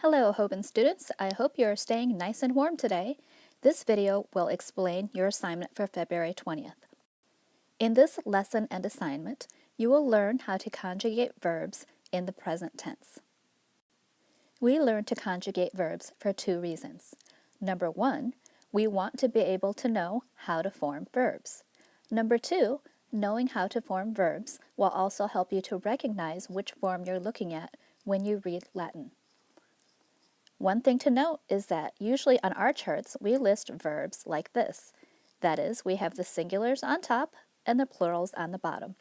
Hello, Hoban students. I hope you're staying nice and warm today. This video will explain your assignment for February 20th. In this lesson and assignment, you will learn how to conjugate verbs in the present tense. We learn to conjugate verbs for two reasons. Number one, we want to be able to know how to form verbs. Number two, knowing how to form verbs will also help you to recognize which form you're looking at when you read Latin. One thing to note is that usually on our charts we list verbs like this. That is, we have the singulars on top and the plurals on the bottom.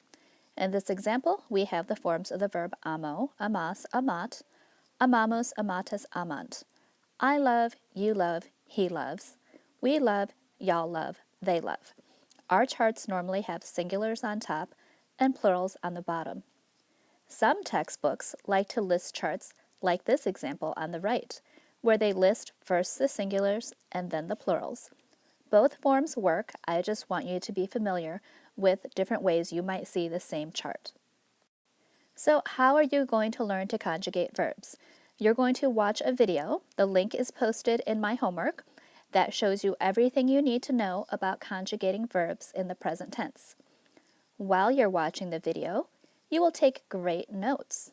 In this example, we have the forms of the verb amo, amas, amat, amamos, amatas, amant. I love, you love, he loves. We love, y'all love, they love. Our charts normally have singulars on top and plurals on the bottom. Some textbooks like to list charts like this example on the right, where they list first the singulars and then the plurals. Both forms work. I just want you to be familiar with different ways you might see the same chart. So how are you going to learn to conjugate verbs? You're going to watch a video. The link is posted in my homework that shows you everything you need to know about conjugating verbs in the present tense. While you're watching the video, you will take great notes.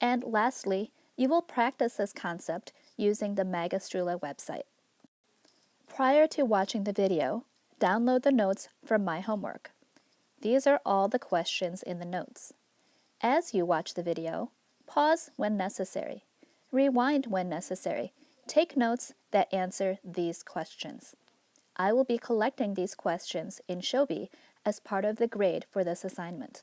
And lastly, you will practice this concept using the Magastrula website. Prior to watching the video, download the notes from my homework. These are all the questions in the notes. As you watch the video, pause when necessary. Rewind when necessary. Take notes that answer these questions. I will be collecting these questions in Shobi as part of the grade for this assignment.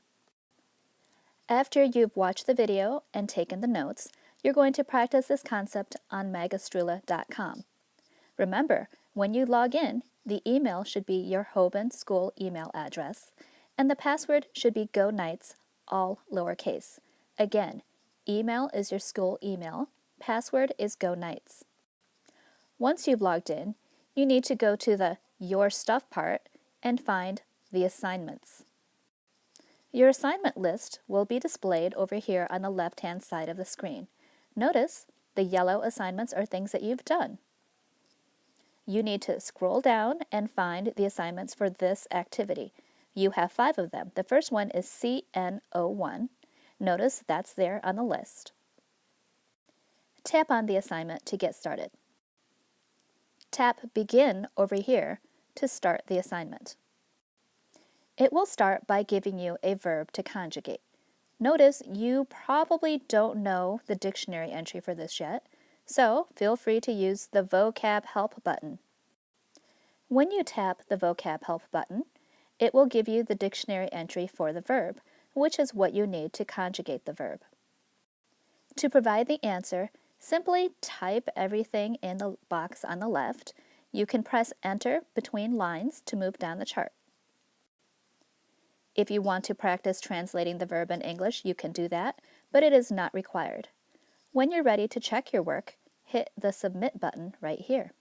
After you've watched the video and taken the notes, you're going to practice this concept on magastrula.com. Remember, when you log in, the email should be your Hoban school email address, and the password should be GoKnights, all lowercase. Again, email is your school email, password is GoKnights. Once you've logged in, you need to go to the Your Stuff part and find the assignments. Your assignment list will be displayed over here on the left-hand side of the screen. Notice the yellow assignments are things that you've done. You need to scroll down and find the assignments for this activity. You have 5 of them. The first one is CN01. Notice that's there on the list. Tap on the assignment to get started. Tap Begin over here to start the assignment. It will start by giving you a verb to conjugate. Notice you probably don't know the dictionary entry for this yet, so feel free to use the Vocab Help button. When you tap the Vocab Help button, it will give you the dictionary entry for the verb, which is what you need to conjugate the verb. To provide the answer, simply type everything in the box on the left. You can press Enter between lines to move down the chart. If you want to practice translating the verb in English, you can do that, but it is not required. When you're ready to check your work, hit the Submit button right here.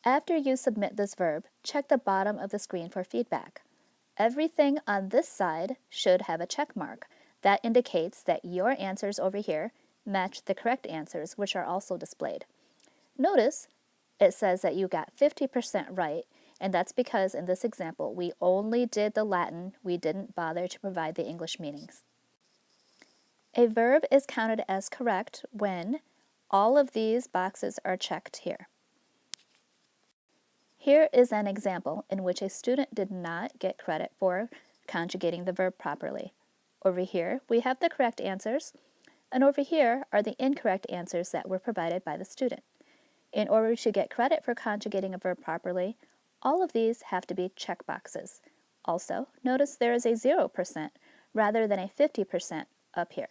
After you submit this verb, check the bottom of the screen for feedback. Everything on this side should have a check mark. That indicates that your answers over here match the correct answers, which are also displayed. Notice it says that you got 50% right, and that's because in this example, we only did the Latin, we didn't bother to provide the English meanings. A verb is counted as correct when all of these boxes are checked here. Here is an example in which a student did not get credit for conjugating the verb properly. Over here, we have the correct answers, and over here are the incorrect answers that were provided by the student. In order to get credit for conjugating a verb properly, all of these have to be check boxes. Also, notice there is a 0% rather than a 50% up here.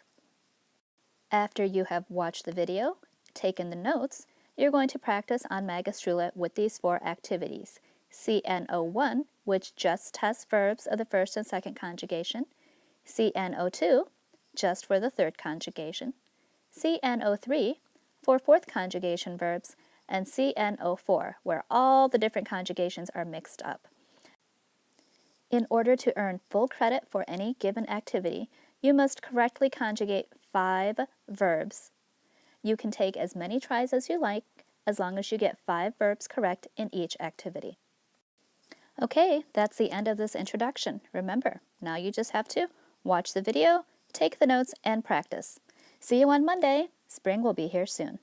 After you have watched the video, taken the notes, you're going to practice on Magastrula with these 4 activities. CN01, which just tests verbs of the first and second conjugation. CN02, just for the third conjugation. CN03, for fourth conjugation verbs. And CN04, where all the different conjugations are mixed up. In order to earn full credit for any given activity, you must correctly conjugate 5 verbs. You can take as many tries as you like, as long as you get 5 verbs correct in each activity. Okay, that's the end of this introduction. Remember, now you just have to watch the video, take the notes, and practice. See you on Monday. Spring will be here soon.